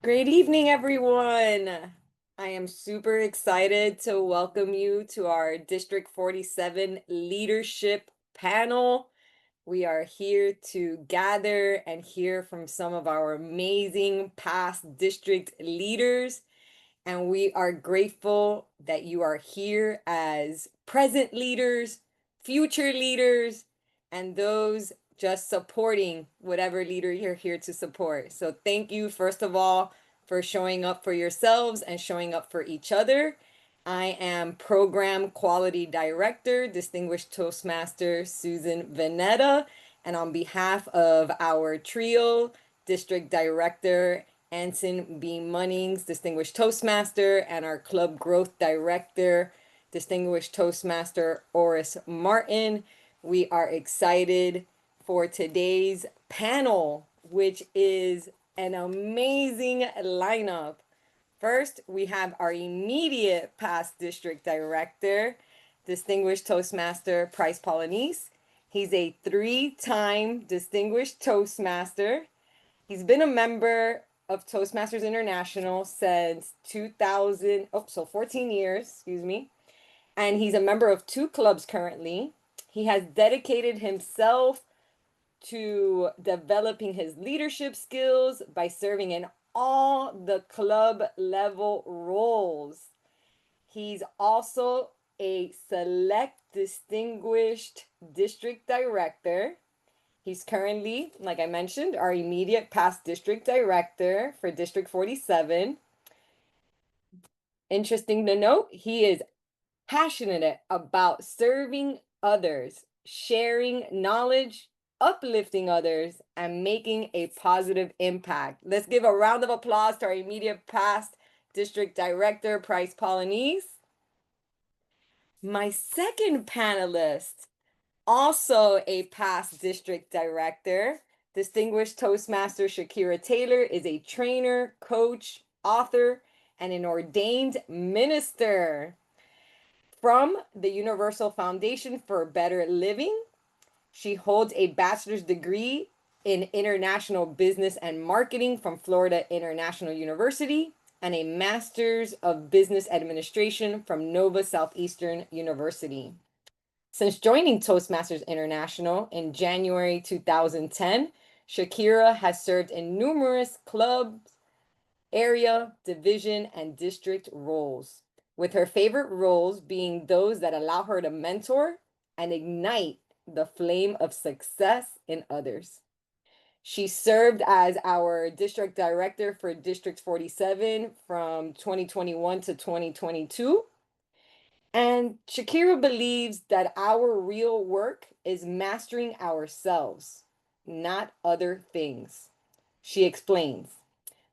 Great evening, everyone. I am super excited to welcome you to our District 47 leadership panel. We are here to gather and hear from some of our amazing past district leaders, and we are grateful that you are here as present leaders, future leaders, and those just supporting whatever leader you're here to support. So thank you, first of all, for showing up for yourselves and showing up for each other. I am Program Quality Director, Distinguished Toastmaster Susan Veneta, and on behalf of our trio, District Director Anson B. Munnings, Distinguished Toastmaster, and our Club Growth Director, Distinguished Toastmaster Oris Martin. We are excited for today's panel, which is an amazing lineup. First, we have our immediate past district director, Distinguished Toastmaster Price Polanese. He's a three-time Distinguished Toastmaster. He's been a member of Toastmasters International since 2000, so 14 years, excuse me. And he's a member of two clubs currently. He has dedicated himself to developing his leadership skills by serving in all the club level roles. He's also a select distinguished district director. He's currently, like I mentioned, our immediate past district director for District 47. Interesting to note, he is passionate about serving others, sharing knowledge, uplifting others, and making a positive impact. Let's give a round of applause to our immediate past district director, Price Polanese. My second panelist, also a past district director, Distinguished Toastmaster Shakira Taylor, is a trainer, coach, author, and an ordained minister. From the Universal Foundation for Better Living, she holds a bachelor's degree in international business and marketing from Florida International University and a master's of business administration from Nova Southeastern University. Since joining Toastmasters International in January 2010, Shakira has served in numerous clubs, area, division, and district roles, with her favorite roles being those that allow her to mentor and ignite the flame of success in others. She served as our district director for District 47 from 2021 to 2022. And Shakira believes that our real work is mastering ourselves, not other things. She explains,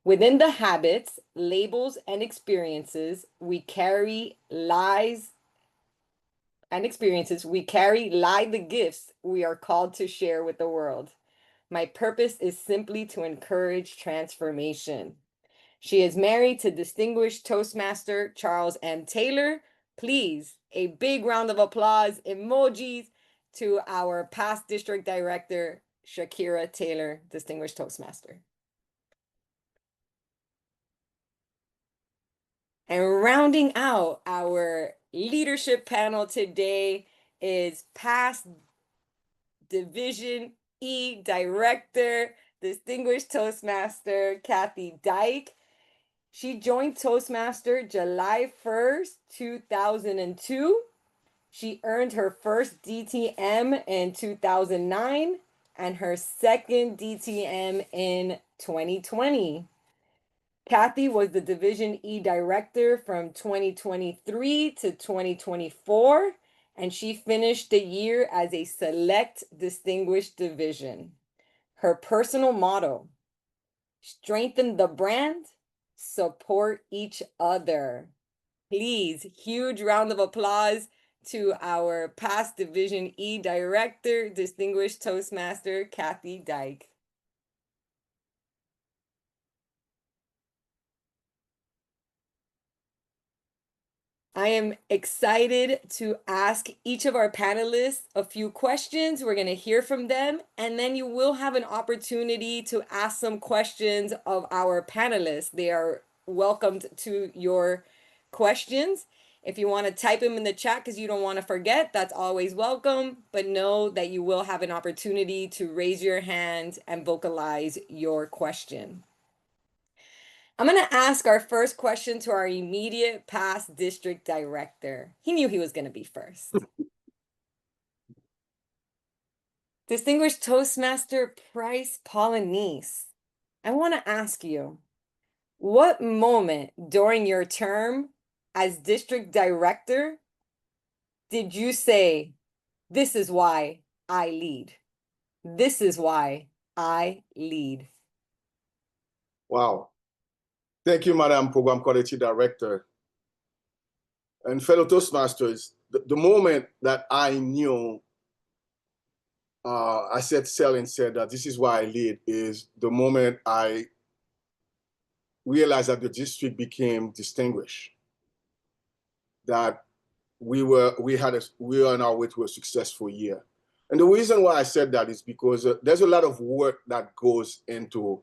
within the habits, labels, and experiences we carry lie the gifts we are called to share with the world. My purpose is simply to encourage transformation. She is married to distinguished Toastmaster Charles M. Taylor. Please, a big round of applause, emojis to our past district director, Shakira Taylor, distinguished Toastmaster. And rounding out our leadership panel today is past Division E Director, Distinguished Toastmaster Kathy Dyke. She joined Toastmaster July 1st, 2002. She earned her first DTM in 2009 and her second DTM in 2020. Kathy was the Division E Director from 2023 to 2024, and she finished the year as a Select Distinguished Division. Her personal motto, strengthen the brand, support each other. Please, huge round of applause to our past Division E Director, Distinguished Toastmaster Kathy Dyke. I am excited to ask each of our panelists a few questions. We're going to hear from them, and then you will have an opportunity to ask some questions of our panelists. They are welcomed to your questions. If you want to type them in the chat because you don't want to forget, that's always welcome. But know that you will have an opportunity to raise your hand and vocalize your question. I'm going to ask our first question to our immediate past district director. He knew he was going to be first. Distinguished Toastmaster Price Polynice, I want to ask you, what moment during your term as district director did you say, this is why I lead? This is why I lead. Wow. Thank you, Madam Program Quality Director. And fellow Toastmasters, the moment that I knew, I said that this is why I lead, is the moment I realized that the district became distinguished, that we were on our way to a successful year. And the reason why I said that is because there's a lot of work that goes into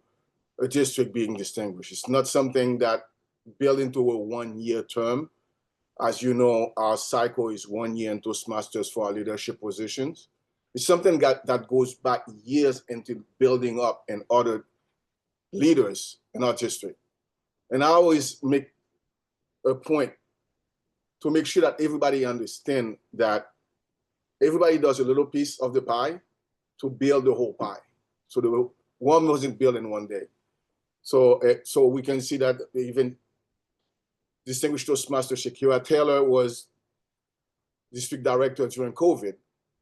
a district being distinguished. It's not something that built into a 1-year term. As you know, our cycle is 1 year in Toastmasters for our leadership positions. It's something that goes back years into building up and other leaders in our district. And I always make a point to make sure that everybody understand that everybody does a little piece of the pie to build the whole pie. So the one wasn't built in 1 day. So we can see that even Distinguished Toastmaster Shakira Taylor was district director during COVID,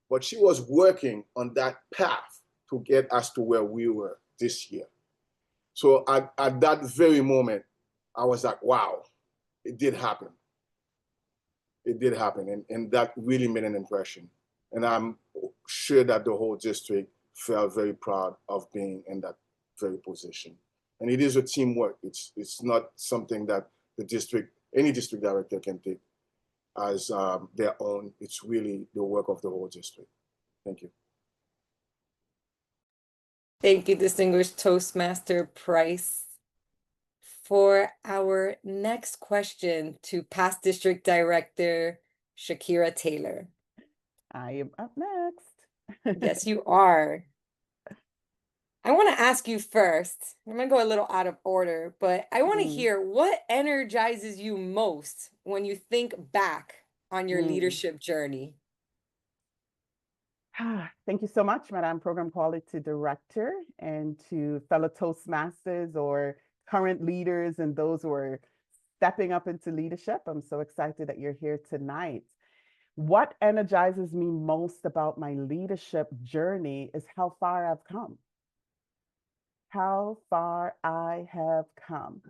but she was working on that path to get us to where we were this year. So at that very moment, I was like, wow, it did happen. It did happen, and that really made an impression. And I'm sure that the whole district felt very proud of being in that very position. And it is a teamwork. It's not something that any district director can take as their own. It's really the work of the whole district. Thank you. Thank you, Distinguished Toastmaster Price. For our next question to past district director Shakira Taylor. I am up next. Yes, you are. I want to ask you first. I'm going to go a little out of order, but I want to hear what energizes you most when you think back on your leadership journey. Thank you so much, Madam Program Quality Director, and to fellow Toastmasters or current leaders and those who are stepping up into leadership. I'm so excited that you're here tonight. What energizes me most about my leadership journey is how far I've come. How far I have come.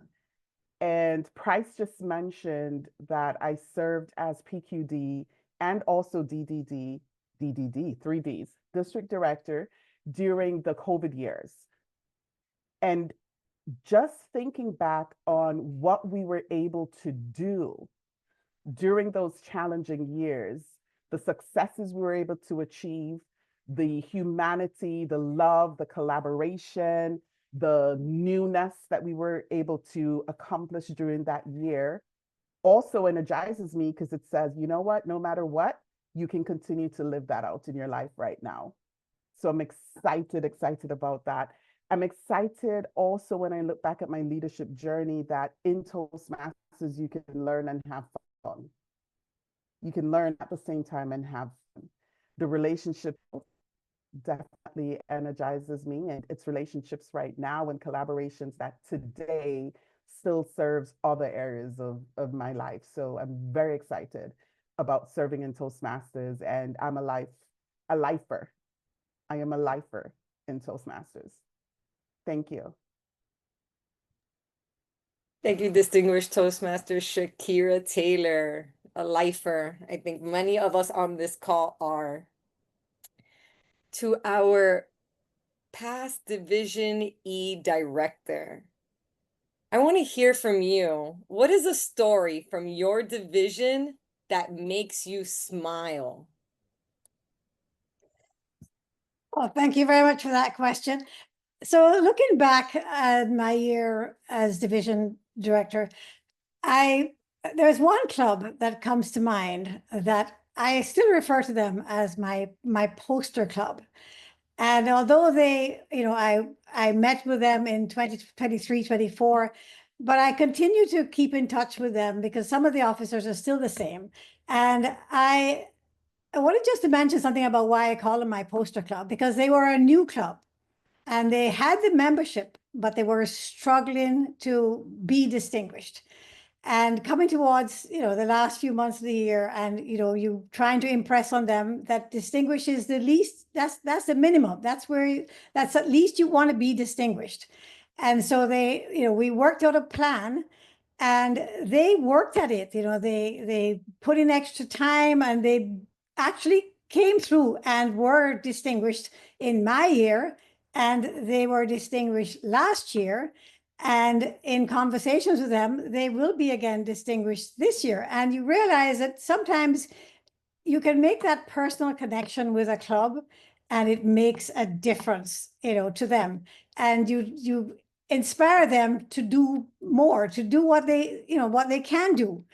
And Price just mentioned that I served as PQD and also DDD, 3 Ds, district director during the COVID years. And just thinking back on what we were able to do during those challenging years, the successes we were able to achieve, the humanity, the love, the collaboration, the newness that we were able to accomplish during that year also energizes me because it says, you know what, no matter what, you can continue to live that out in your life right now. So I'm excited about that. I'm excited also when I look back at my leadership journey that in Toastmasters, you can learn and have fun. You can learn at the same time and have fun. The relationship definitely energizes me, and it's relationships right now and collaborations that today still serves other areas of my life. So I'm very excited about serving in Toastmasters, and I'm a lifer. I am a lifer in Toastmasters. Thank you. Thank you, Distinguished Toastmaster Shakira Taylor, a lifer. I think many of us on this call are. To our past Division E director, I want to hear from you. What is a story from your division that makes you smile? Well, thank you very much for that question. So looking back at my year as division director, there's one club that comes to mind that I still refer to them as my poster club. And although I met with them in 2023, 24, but I continue to keep in touch with them because some of the officers are still the same. And I wanted just to mention something about why I call them my poster club, because they were a new club and they had the membership, but they were struggling to be distinguished. And coming towards, the last few months of the year, and you trying to impress on them that distinguishes the least, that's the minimum. That's at least you want to be distinguished. And so we worked out a plan and they worked at it. They put in extra time and they actually came through and were distinguished in my year, and they were distinguished last year. And in conversations with them, they will be again distinguished this year. And you realize that sometimes you can make that personal connection with a club and it makes a difference, to them. And you inspire them to do more, to do what they can do.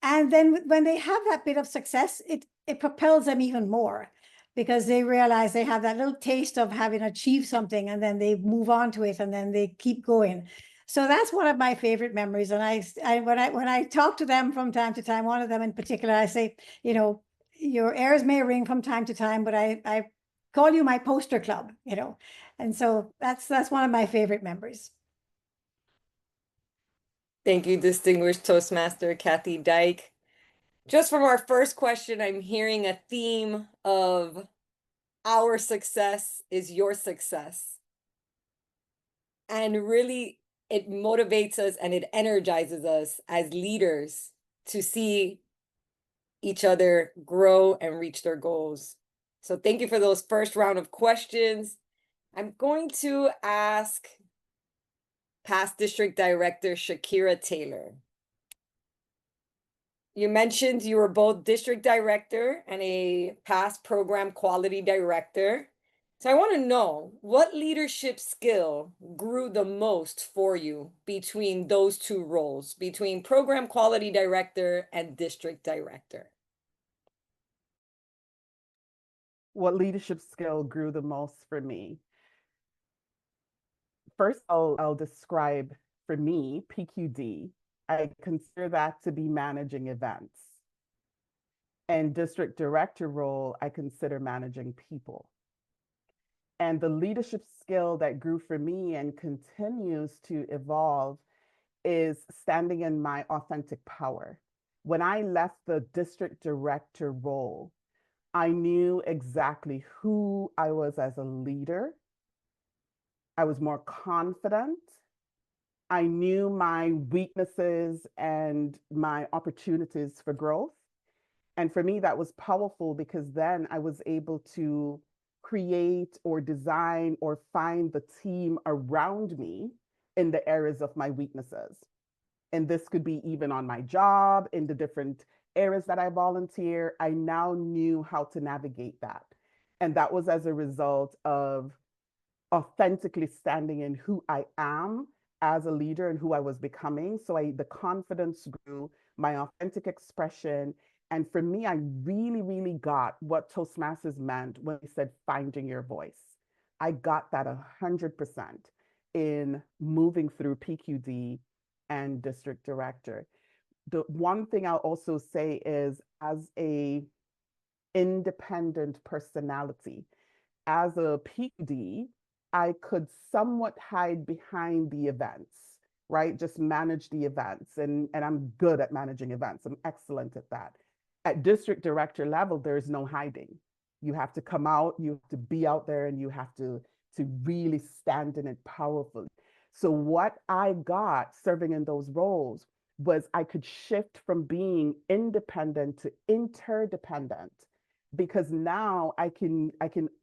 And then when they have that bit of success, it propels them even more because they realize they have that little taste of having achieved something, and then they move on to it and then they keep going. So that's one of my favorite memories. And when I talk to them from time to time, one of them in particular, I say, your ears may ring from time to time, but I call you my poster club, and so that's one of my favorite memories. Thank you, distinguished Toastmaster Kathy Dyke. Just from our first question, I'm hearing a theme of our success is your success. And really, it motivates us and it energizes us as leaders to see each other grow and reach their goals. So thank you for those first round of questions. I'm going to ask past district director Shakira Taylor. You mentioned you were both district director and a past program quality director. So I want to know what leadership skill grew the most for you between those two roles, between program quality director and district director. What leadership skill grew the most for me? First, I'll describe for me, PQD. I consider that to be managing events. And district director role, I consider managing people. And the leadership skill that grew for me and continues to evolve is standing in my authentic power. When I left the district director role, I knew exactly who I was as a leader. I was more confident. I knew my weaknesses and my opportunities for growth. And for me, that was powerful because then I was able to create or design or find the team around me in the areas of my weaknesses. And this could be even on my job, in the different areas that I volunteer. I now knew how to navigate that. And that was as a result of authentically standing in who I am as a leader and who I was becoming. So the confidence grew, my authentic expression. And for me, I really, really got what Toastmasters meant when they said finding your voice. I got that 100% in moving through PQD and district director. The one thing I'll also say is, as a independent personality, as a PQD, I could somewhat hide behind the events, right? Just manage the events. And I'm good at managing events. I'm excellent at that. At district director level, there's no hiding. You have to come out, you have to be out there, and you have to really stand in it powerfully. So what I got serving in those roles was I could shift from being independent to interdependent, because now I can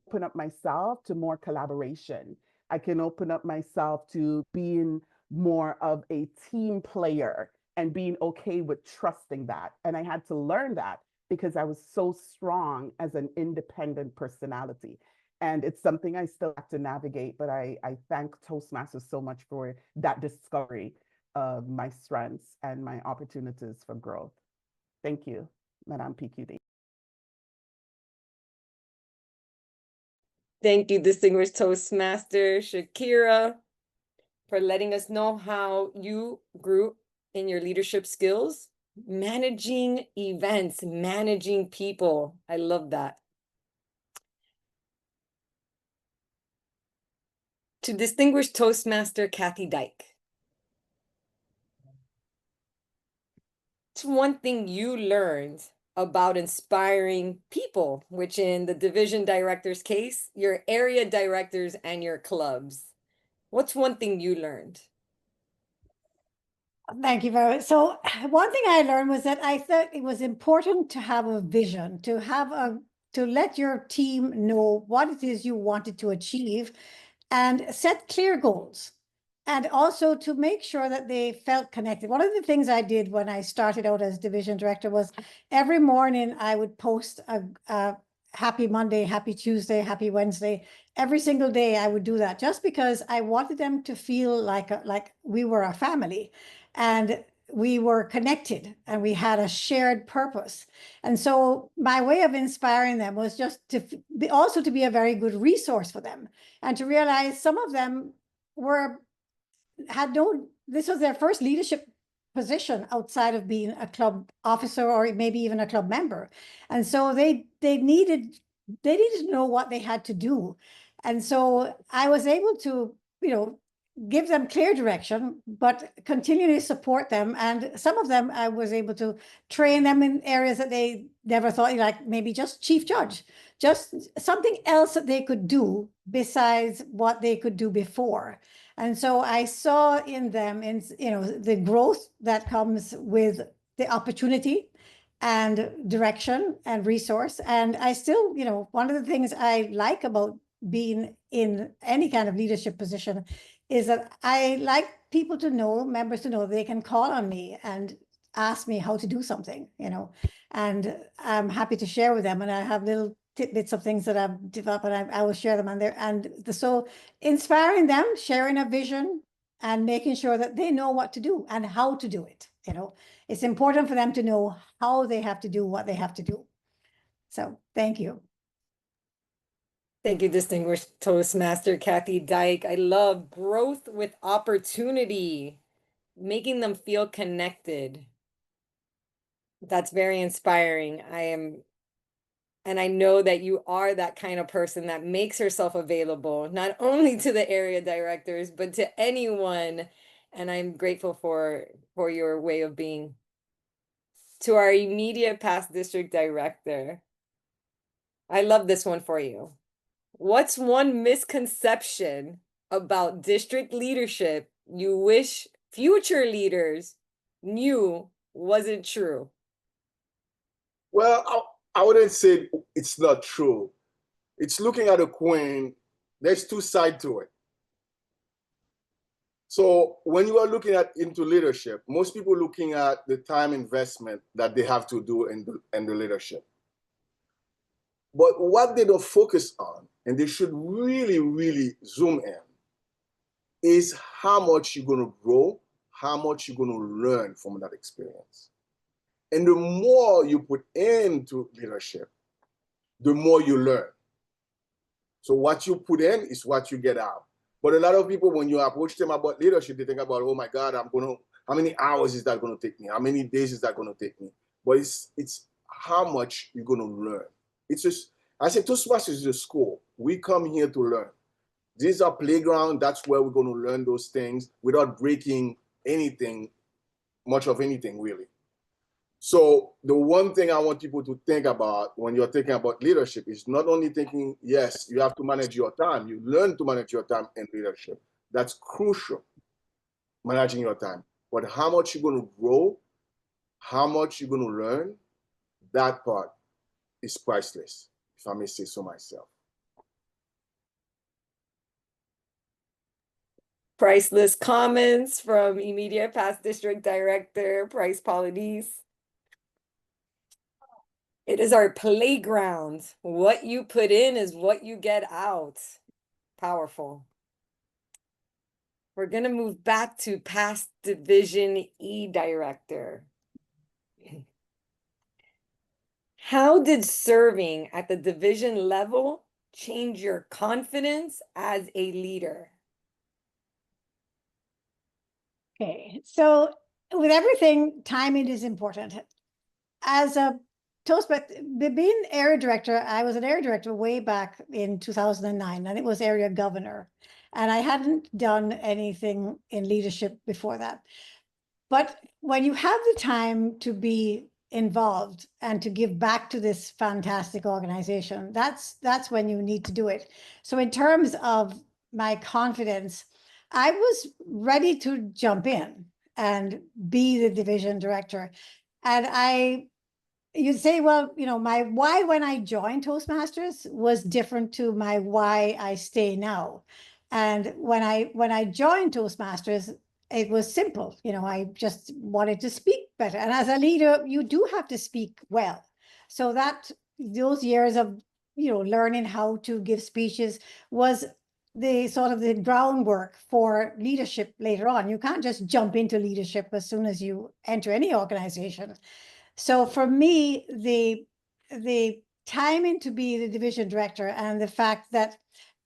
open up myself to more collaboration. I can open up myself to being more of a team player and being okay with trusting that. And I had to learn that because I was so strong as an independent personality. And it's something I still have to navigate, but I thank Toastmasters so much for that discovery of my strengths and my opportunities for growth. Thank you, Madame PQD. Thank you, distinguished Toastmaster Shakira, for letting us know how you grew in your leadership skills, managing events, managing people. I love that. To distinguished Toastmaster Kathy Dyke, what's one thing you learned about inspiring people, which in the division director's case, your area directors and your clubs? What's one thing you learned? Thank you very much. So one thing I learned was that I thought it was important to have a vision, to let your team know what it is you wanted to achieve and set clear goals. And also to make sure that they felt connected. One of the things I did when I started out as division director was every morning I would post a happy Monday, happy Tuesday, happy Wednesday. Every single day I would do that just because I wanted them to feel like we were a family and we were connected and we had a shared purpose. And so my way of inspiring them was just to also to be a very good resource for them and to realize some of them this was their first leadership position outside of being a club officer or maybe even a club member. And so they needed to know what they had to do. And so I was able to, give them clear direction, but continually support them. And some of them, I was able to train them in areas that they never thought, like maybe just chief judge, just something else that they could do besides what they could do before. And so I saw in them, the growth that comes with the opportunity and direction and resource. And I still, one of the things I like about being in any kind of leadership position is that I like people to know, members to know they can call on me and ask me how to do something, and I'm happy to share with them. And I have little tidbits of things that I've developed and I will share them on there. And so inspiring them, sharing a vision and making sure that they know what to do and how to do it. It's important for them to know how they have to do what they have to do. So thank you. Thank you, distinguished Toastmaster Kathy Dyke. I love growth with opportunity, making them feel connected. That's very inspiring. And I know that you are that kind of person that makes herself available, not only to the area directors, but to anyone. And I'm grateful for your way of being. To our immediate past district director, I love this one for you. What's one misconception about district leadership you wish future leaders knew wasn't true? Well, I wouldn't say it's not true. It's looking at a coin. There's two sides to it. So when you are looking into leadership, most people looking at the time investment that they have to do in the leadership. But what they don't focus on, and they should really, really zoom in, is how much you're going to grow, how much you're going to learn from that experience. And the more you put into leadership, the more you learn. So what you put in is what you get out. But a lot of people, when you approach them about leadership, they think about, oh my God, how many hours is that going to take me? How many days is that going to take me? But it's how much you're going to learn. It's just, I say Toastmasters is a school. We come here to learn. These are playground. That's where we're going to learn those things without breaking anything, much of anything really. So the one thing I want people to think about when you're thinking about leadership is not only thinking, yes, you have to manage your time. You learn to manage your time in leadership. That's crucial, managing your time. But how much you're going to grow, how much you're going to learn, that part is priceless, if I may say so myself. Priceless comments from immediate past district director, Price Polynese. It is our playground. What you put in is what you get out. Powerful. We're going to move back to past Division E director. How did serving at the division level change your confidence as a leader? Okay, so with everything, timing is important. As a Toastmaster, being area director, I was an area director way back in 2009, and it was area governor. And I hadn't done anything in leadership before that. But when you have the time to be involved and to give back to this fantastic organization, that's when you need to do it. So in terms of my confidence, I was ready to jump in and be the division director. And you'd say, well, you know, my why when I joined Toastmasters was different to my why I stay now. And when I joined Toastmasters, it was simple. You know, I just wanted to speak better. And as a leader, you do have to speak well. So that those years of, you know, learning how to give speeches was the sort of the groundwork for leadership later on. You can't just jump into leadership as soon as you enter any organization. So for me, the timing to be the division director and the fact that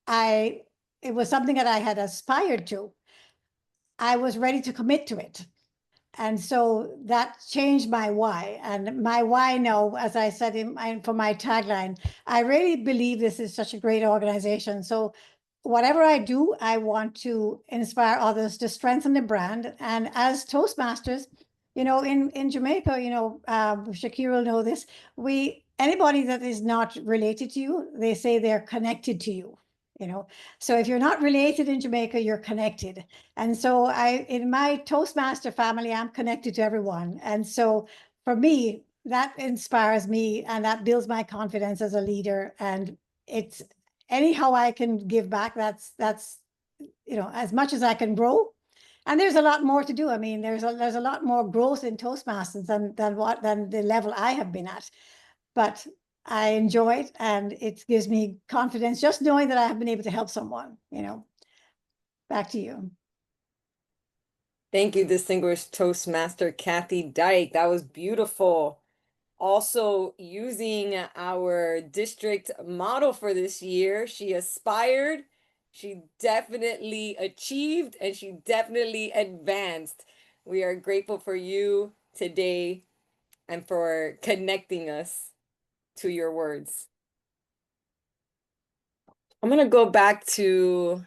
it was something that I had aspired to, I was ready to commit to it. And so that changed my why. And my why now, as I said for my tagline, I really believe this is such a great organization. So whatever I do, I want to inspire others to strengthen the brand. And as Toastmasters, you know, in Jamaica, you know, Shakir will know this, anybody that is not related to you, they say they're connected to you, you know. So if you're not related in Jamaica, you're connected. And so in my Toastmaster family, I'm connected to everyone. And so for me, that inspires me and that builds my confidence as a leader. And it's anyhow I can give back, that's you know, as much as I can grow. And there's a lot more to do. I mean, there's a lot more growth in Toastmasters than the level I have been at. But I enjoy it, and it gives me confidence just knowing that I have been able to help someone, you know. Back to you. Thank you, distinguished Toastmaster Kathy Dyke. That was beautiful. Also, using our district model for this year, she aspired, she definitely achieved, and she definitely advanced. We are grateful for you today and for connecting us to your words. I'm going to go back to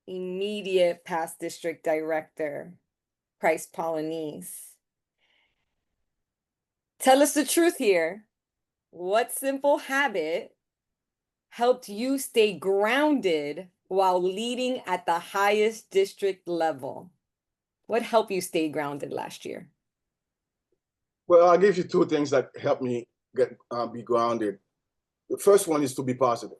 immediate past district director, Price Polynese. Tell us the truth here. What simple habit helped you stay grounded while leading at the highest district level? What helped you stay grounded last year? Well, I'll give you two things that help me be grounded. The first one is to be positive.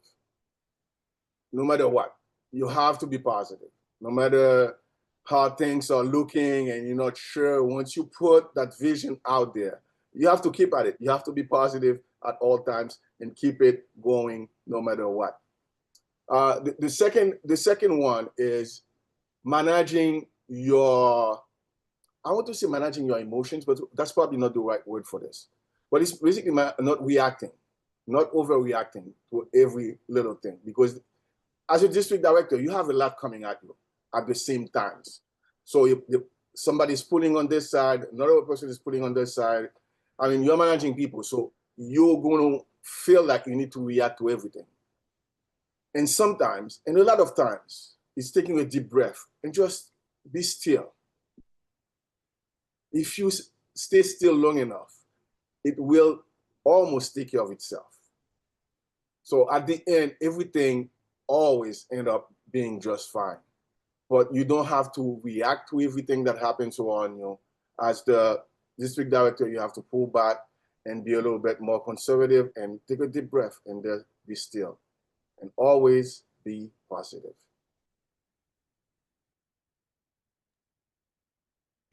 No matter what, you have to be positive. No matter how things are looking and you're not sure, once you put that vision out there, you have to keep at it. You have to be positive at all times and keep it going no matter what. The second one is managing your, I want to say managing your emotions, but that's probably not the right word for this. But it's basically not reacting, not overreacting to every little thing. Because as a district director, you have a lot coming at you at the same times. So if somebody's pulling on this side, another person is pulling on this side. I mean, you're managing people, so you're going to feel like you need to react to everything. And sometimes, and a lot of times, it's taking a deep breath and just be still. If you stay still long enough, it will almost take care of itself. So at the end, everything always end up being just fine. But you don't have to react to everything that happens on you. As the district director, you have to pull back and be a little bit more conservative and take a deep breath and then be still. And always be positive.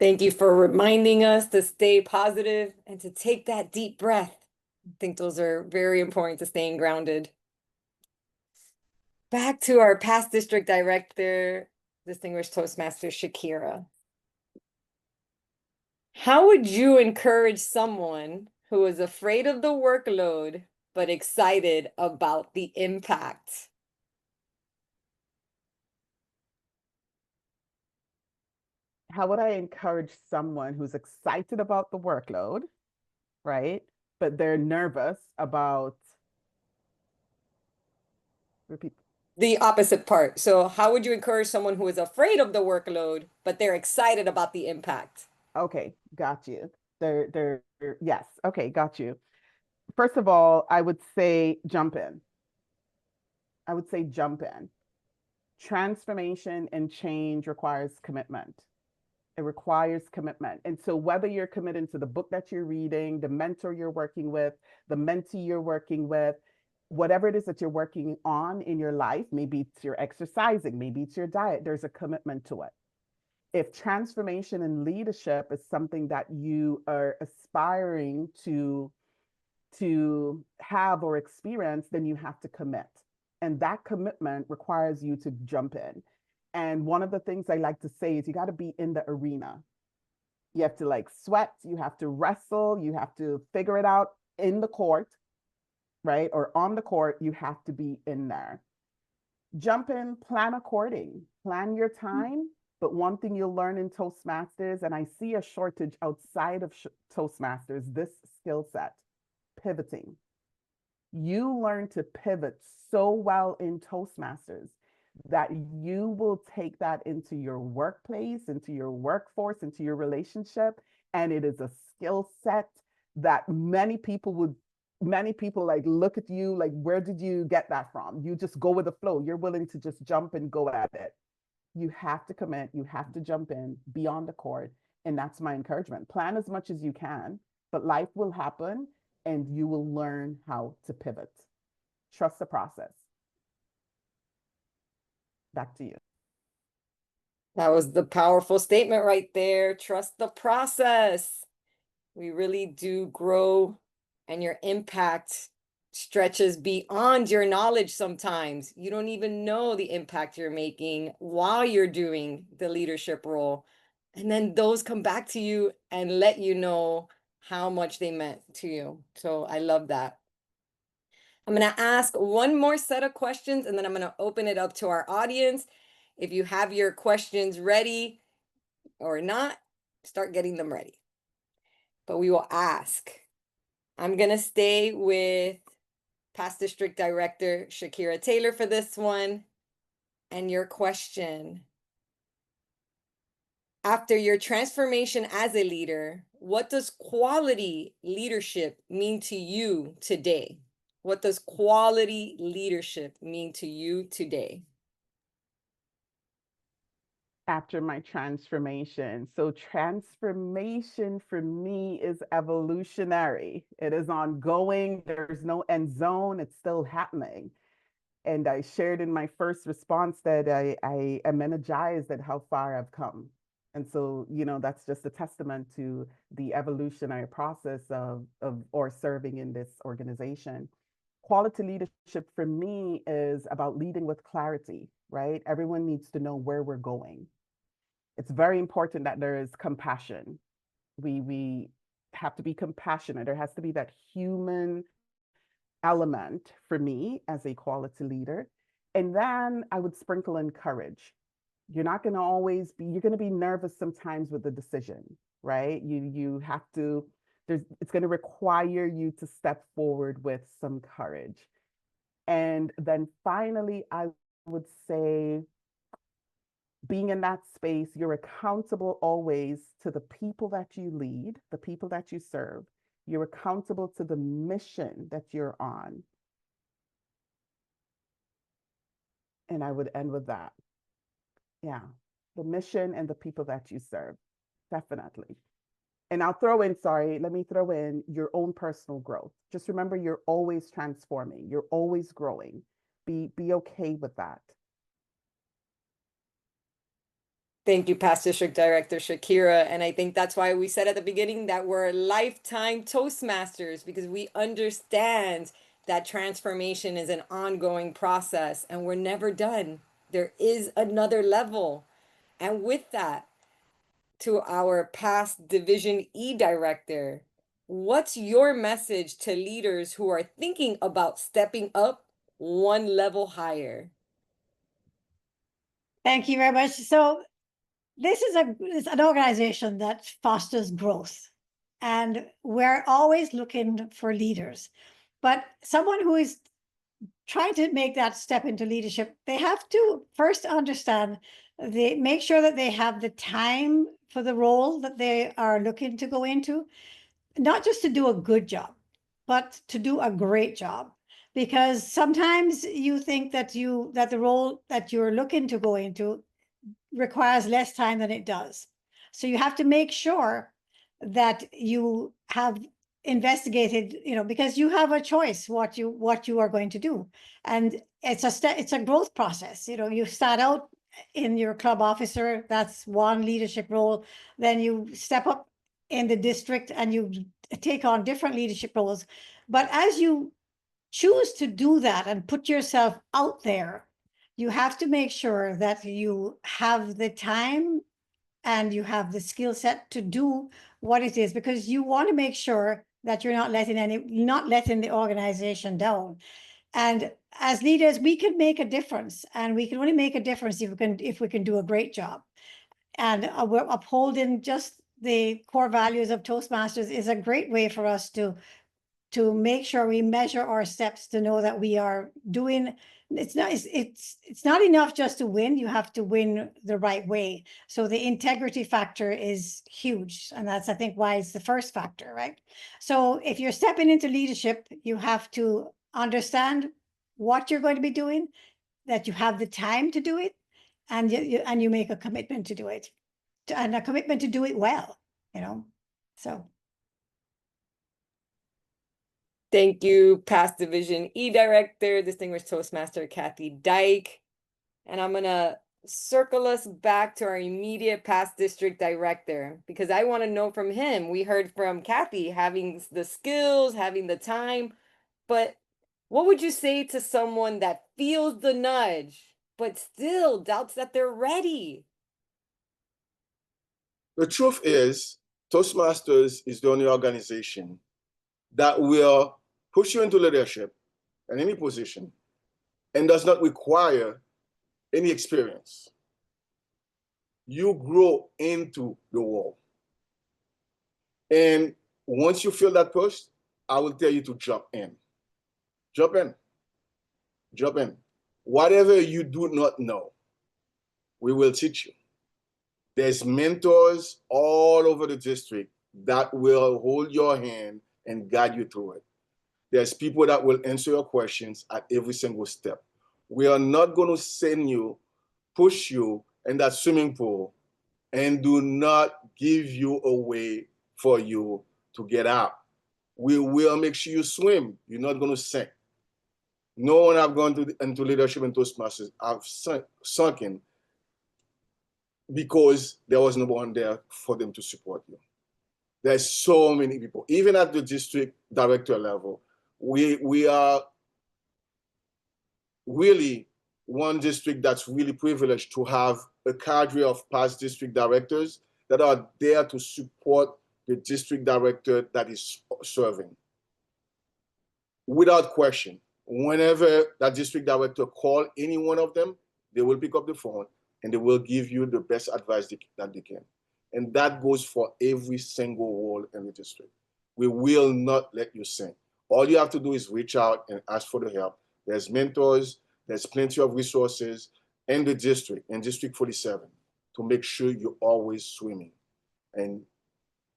Thank you for reminding us to stay positive and to take that deep breath. I think those are very important to staying grounded. Back to our past district director, distinguished Toastmaster Shakira. How would you encourage someone who is afraid of the workload but excited about the impact? How would I encourage someone who's excited about the workload, right? But they're nervous about, repeat. The opposite part. So, how would you encourage someone who is afraid of the workload but they're excited about the impact? Okay, got you. Yes, okay, got you. First of all, I would say jump in. I would say jump in. Transformation and change requires commitment. It requires commitment. And so whether you're committed to the book that you're reading, the mentor you're working with, the mentee you're working with, whatever it is that you're working on in your life, maybe it's your exercising, maybe it's your diet, there's a commitment to it. If transformation and leadership is something that you are aspiring to have or experience, then you have to commit. And that commitment requires you to jump in. And one of the things I like to say is you got to be in the arena. You have to like sweat, you have to wrestle, you have to figure it out in the court, right? Or on the court, you have to be in there. Jump in, plan according, plan your time. But one thing you'll learn in Toastmasters, and I see a shortage outside of Toastmasters, this skill set, pivoting. You learn to pivot so well in Toastmasters that you will take that into your workplace, into your workforce, into your relationship. And it is a skill set that many people like look at you like, where did you get that from? You just go with the flow. You're willing to just jump and go at it. You have to commit, you have to jump in, be on the court. And that's my encouragement. Plan as much as you can, but life will happen and you will learn how to pivot. Trust the process. Back to you. That was the powerful statement right there. Trust the process. We really do grow, and your impact stretches beyond your knowledge sometimes. You don't even know the impact you're making while you're doing the leadership role. And then those come back to you and let you know how much they meant to you. So I love that. I'm going to ask one more set of questions and then I'm going to open it up to our audience. If you have your questions ready or not, start getting them ready. But we will ask. I'm going to stay with past district director Shakira Taylor for this one. And your question. After your transformation as a leader, what does quality leadership mean to you today? What does quality leadership mean to you today? After my transformation. So transformation for me is evolutionary. It is ongoing. There's no end zone. It's still happening. And I shared in my first response that I am energized at how far I've come. And so, that's just a testament to the evolutionary process of or serving in this organization. Quality leadership for me is about leading with clarity, right? Everyone needs to know where we're going. It's very important that there is compassion. We have to be compassionate. There has to be that human element for me as a quality leader. And then I would sprinkle in courage. You're not going to always be, you're going to be nervous sometimes with the decision, right? You have to, it's going to require you to step forward with some courage. And then finally, I would say, being in that space, you're accountable always to the people that you lead, the people that you serve. You're accountable to the mission that you're on. And I would end with that. Yeah, the mission and the people that you serve, definitely. And I'll throw in, let me throw in your own personal growth. Just remember, you're always transforming. You're always growing. Be okay with that. Thank you, Past District Director Shakira. And I think that's why we said at the beginning that we're lifetime Toastmasters, because we understand that transformation is an ongoing process and we're never done. There is another level. And with that, to our past Division E director, what's your message to leaders who are thinking about stepping up one level higher? Thank you very much. So this is it's an organization that fosters growth, and we're always looking for leaders. But someone who is trying to make that step into leadership, they have to first understand, they make sure that they have the time for the role that they are looking to go into, not just to do a good job, but to do a great job. Because sometimes you think that the role that you're looking to go into requires less time than it does. So you have to make sure that you have investigated, because you have a choice what you are going to do. And it's a growth process. You start out in your club officer, that's one leadership role. Then you step up in the district and you take on different leadership roles. But as you choose to do that and put yourself out there, you have to make sure that you have the time and you have the skill set to do what it is, because you want to make sure that you're not letting the organization down. And as leaders, we can make a difference, and we can only make a difference if we can do a great job. And we're upholding just the core values of Toastmasters is a great way for us to make sure we measure our steps to know that we are doing. It's not enough just to win. You have to win the right way. So the integrity factor is huge, and that's, I think, why it's the first factor, right? So if you're stepping into leadership, you have to understand what you're going to be doing, that you have the time to do it, and you make a commitment to do it, and a commitment to do it well. So. Thank you, past Division E Director, Distinguished Toastmaster Kathy Dyke. And I'm going to circle us back to our immediate past district director, because I want to know from him. We heard from Kathy having the skills, having the time, but what would you say to someone that feels the nudge, but still doubts that they're ready? The truth is, Toastmasters is the only organization that will push you into leadership in any position and does not require any experience. You grow into the role. And once you feel that push, I will tell you to jump in. Jump in. Jump in. Whatever you do not know, we will teach you. There's mentors all over the district that will hold your hand and guide you through it. There's people that will answer your questions at every single step. We are not going to send you, push you in that swimming pool and do not give you a way for you to get out. We will make sure you swim. You're not going to sink. No one I've gone into leadership in Toastmasters, I've sunken because there was no one there for them to support you. There's so many people, even at the district director level. We are really one district that's really privileged to have a cadre of past district directors that are there to support the district director that is serving. Without question, whenever that district director calls any one of them, they will pick up the phone and they will give you the best advice that they can. And that goes for every single role in the district. We will not let you sink. All you have to do is reach out and ask for the help. There's mentors, there's plenty of resources in the district, in District 47, to make sure you're always swimming. And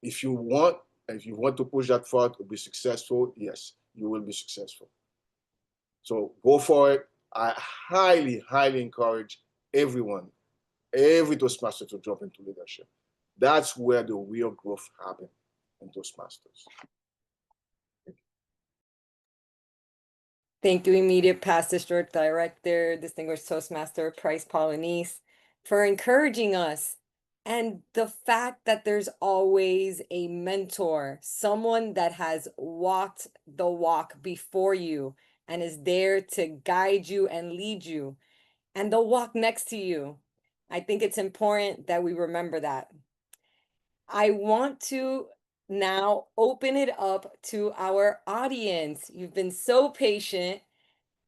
if you want to push that forward to be successful, yes, you will be successful. So go for it. I highly, highly encourage everyone, every Toastmaster to jump into leadership. That's where the real growth happens in Toastmasters. Thank you, immediate past district director, Distinguished Toastmaster Price Polynice. for encouraging us, and the fact that there's always a mentor, someone that has walked the walk before you and is there to guide you and lead you, and they'll walk next to you. I think it's important that we remember that. I want to now open it up to our audience. You've been so patient.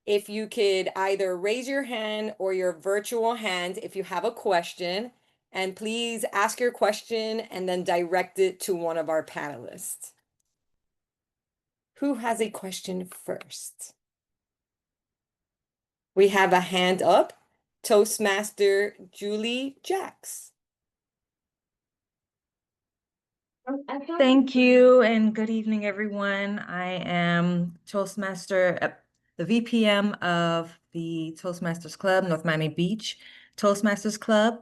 If you could either raise your hand or your virtual hand if you have a question, and please ask your question and then direct it to one of our panelists. Who has a question first? We have a hand up. Toastmaster Julie Jacks. Thank you and good evening, everyone. I am Toastmaster, the VPM of the Toastmasters Club, North Miami Beach Toastmasters Club.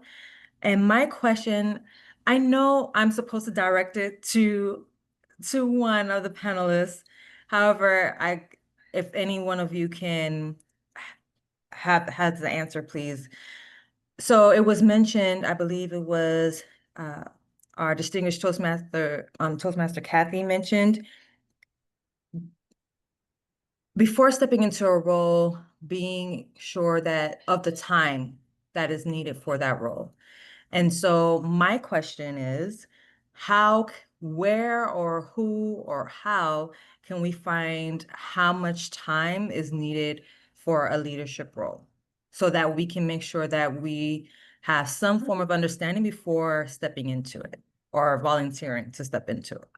And my question, I know I'm supposed to direct it to one of the panelists. However, if any one of you can has the answer, please. So it was mentioned, I believe it was our distinguished Toastmaster Kathy mentioned, before stepping into a role, being sure that of the time that is needed for that role. And so my question is, where or who or how can we find how much time is needed for a leadership role so that we can make sure that we have some form of understanding before stepping into it or volunteering to step into it?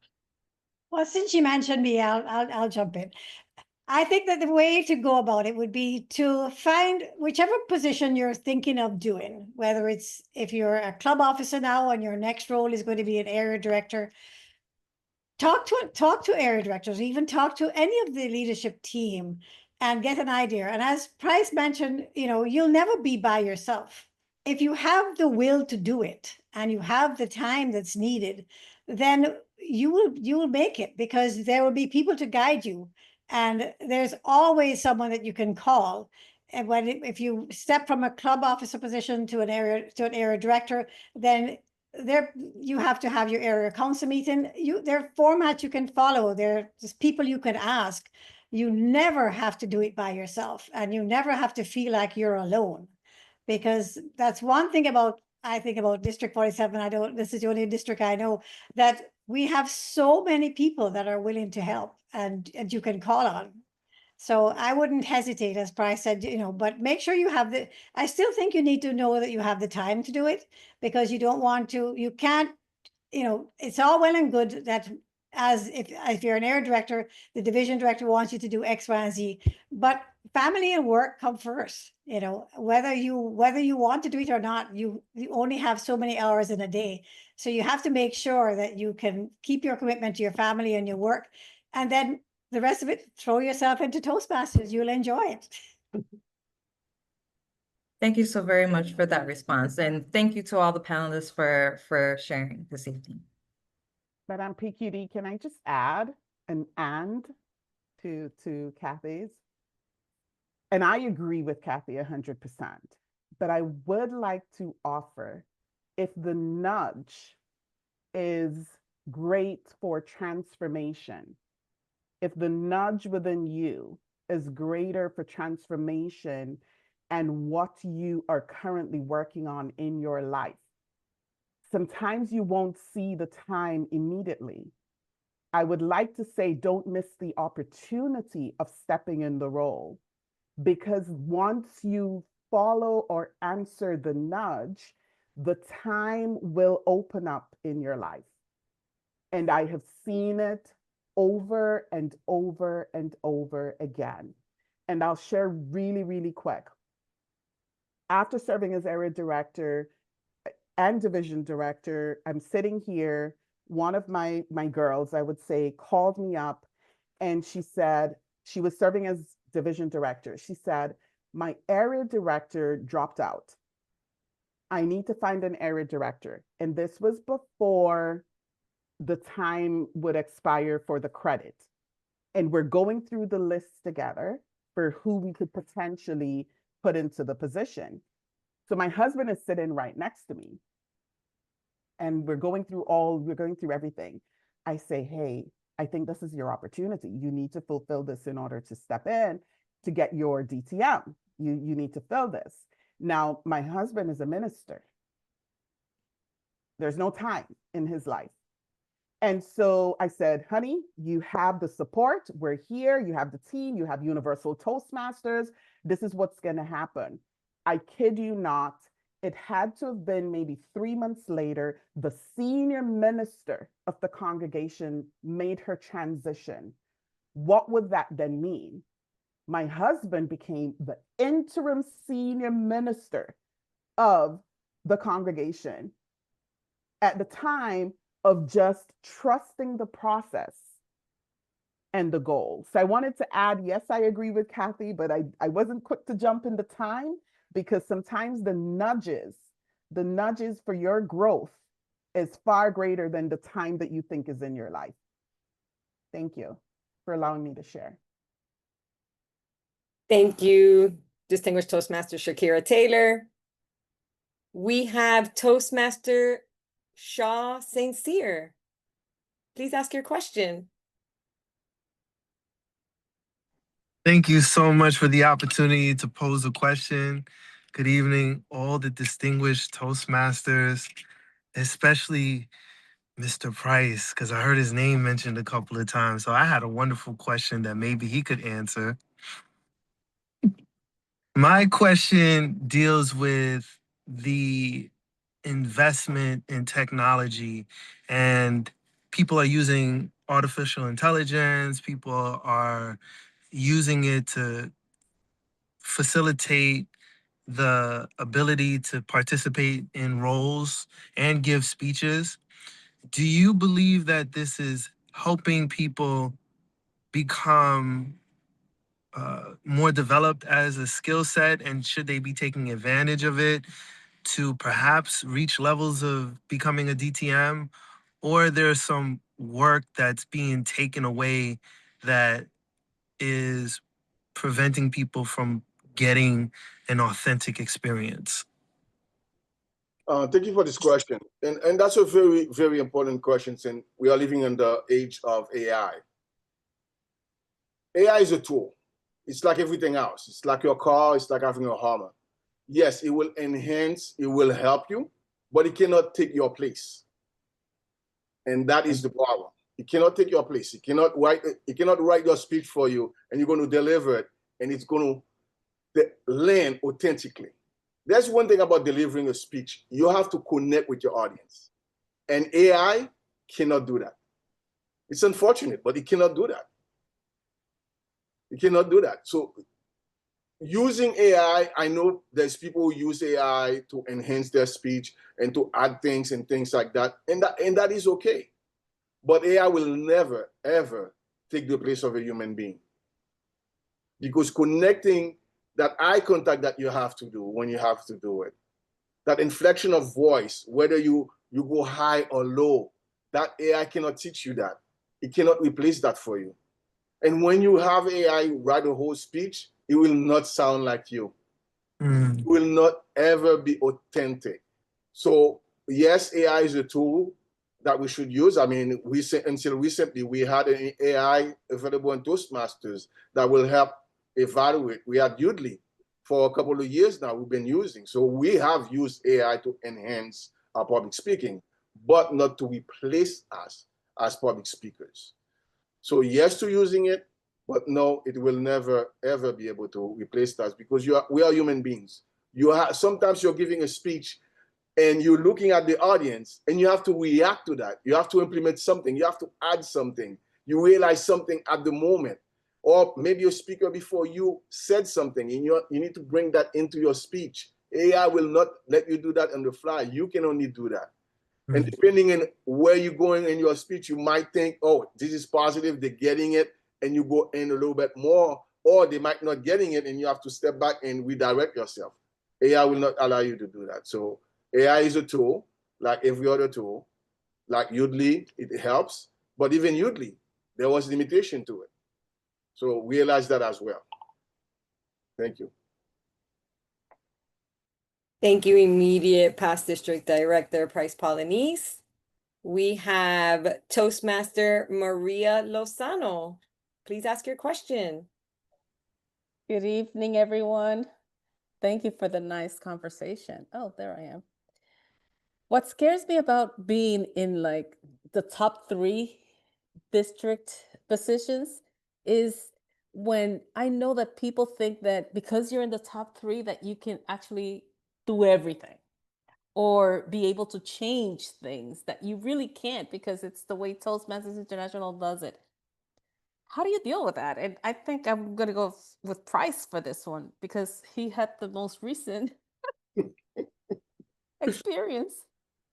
Well, since you mentioned me, I'll jump in. I think that the way to go about it would be to find whichever position you're thinking of doing, whether it's if you're a club officer now and your next role is going to be an area director, talk to area directors, even talk to any of the leadership team and get an idea. And as Price mentioned, you'll never be by yourself. If you have the will to do it and you have the time that's needed, then you will make it, because there will be people to guide you, and there's always someone that you can call. And if you step from a club officer position to an area director, then you have to have your area council meeting. There are formats you can follow. There's people you can ask. You never have to do it by yourself, and you never have to feel like you're alone, because that's one thing I think about District 47. This is the only district I know that we have so many people that are willing to help and you can call on. So I wouldn't hesitate, as Bryce said, but make sure you have I still think you need to know that you have the time to do it, because you can't, it's all well and good that if you're an area director, the division director wants you to do X, Y, and Z, but family and work come first. Whether you want to do it or not, you only have so many hours in a day. So you have to make sure that you can keep your commitment to your family and your work, and then the rest of it, throw yourself into Toastmasters. You'll enjoy it. Thank you so very much for that response. And thank you to all the panelists for sharing this evening. Madam PQD, can I just add an and to Kathy's? And I agree with Kathy 100%, but I would like to offer, if the nudge is great for transformation, if the nudge within you is greater for transformation and what you are currently working on in your life, sometimes you won't see the time immediately. I would like to say, don't miss the opportunity of stepping in the role, because once you follow or answer the nudge, the time will open up in your life. And I have seen it over and over and over again. And I'll share really, really quick. After serving as area director and division director, I'm sitting here. One of my girls, I would say, called me up, and she said, she was serving as division director. She said, my area director dropped out. I need to find an area director. And this was before the time would expire for the credit. And we're going through the list together for who we could potentially put into the position. So my husband is sitting right next to me, and we're going through everything. I say, hey, I think this is your opportunity. You need to fulfill this in order to step in to get your DTM. You need to fill this. Now, my husband is a minister. There's no time in his life. And so I said, honey, you have the support. We're here. You have the team. You have Universal Toastmasters. This is what's going to happen. I kid you not. It had to have been maybe 3 months later, the senior minister of the congregation made her transition. What would that then mean? My husband became the interim senior minister of the congregation at the time of just trusting the process and the goal. So I wanted to add, yes, I agree with Kathy, but I wasn't quick to jump in the time, because sometimes the nudges for your growth is far greater than the time that you think is in your life. Thank you for allowing me to share. Thank you, distinguished Toastmaster Shakira Taylor. We have Toastmaster Shaw St. Cyr. Please ask your question. Thank you so much for the opportunity to pose a question. Good evening, all the distinguished Toastmasters, especially Mr. Price, because I heard his name mentioned a couple of times. So I had a wonderful question that maybe he could answer. My question deals with the investment in technology, and people are using artificial intelligence, people are using it to facilitate the ability to participate in roles and give speeches. Do you believe that this is helping people become more developed as a skill set, and should they be taking advantage of it to perhaps reach levels of becoming a DTM? Or there's some work that's being taken away that is preventing people from getting an authentic experience? Thank you for this question. And that's a very, very important question, since we are living in the age of AI. AI is a tool. It's like everything else. It's like your car. It's like having a Hummer. Yes, it will enhance, it will help you, but it cannot take your place. And that is the problem. It cannot take your place. It cannot write your speech for you, and you're going to deliver it, and it's going to land authentically. That's one thing about delivering a speech. You have to connect with your audience. And AI cannot do that. It's unfortunate, but it cannot do that. It cannot do that. So using AI, I know there's people who use AI to enhance their speech and to add things and things like that. And that is okay. But AI will never, ever take the place of a human being. Because connecting, that eye contact that you have to do when you have to do it, that inflection of voice, whether you go high or low, that AI cannot teach you that. It cannot replace that for you. And when you have AI write a whole speech, it will not sound like you. It will not ever be authentic. So yes, AI is a tool that we should use. I mean, until recently, we had an AI available in Toastmasters that will help evaluate. We had Udly for a couple of years now we've been using. So we have used AI to enhance our public speaking, but not to replace us as public speakers. So yes to using it, but no, it will never, ever be able to replace us, because we are human beings. Sometimes you're giving a speech and you're looking at the audience and you have to react to that. You have to implement something. You have to add something. You realize something at the moment. Or maybe your speaker before you said something and you need to bring that into your speech. AI will not let you do that on the fly. You can only do that. And depending on where you're going in your speech, you might think, oh, this is positive, they're getting it, and you go in a little bit more, or they might not getting it and you have to step back and redirect yourself. AI will not allow you to do that. So AI is a tool, like every other tool. Like Udly, it helps, but even Udly, there was limitation to it. So realize that as well. Thank you. Thank you, immediate past district director Price Polanese. We have Toastmaster Maria Lozano. Please ask your question. Good evening, everyone. Thank you for the nice conversation. Oh, there I am. What scares me about being in like the top 3 district positions is when I know that people think that because you're in the top 3 that you can actually do everything or be able to change things that you really can't because it's the way Toastmasters International does it. How do you deal with that? And I think I'm going to go with Price for this one because he had the most recent experience.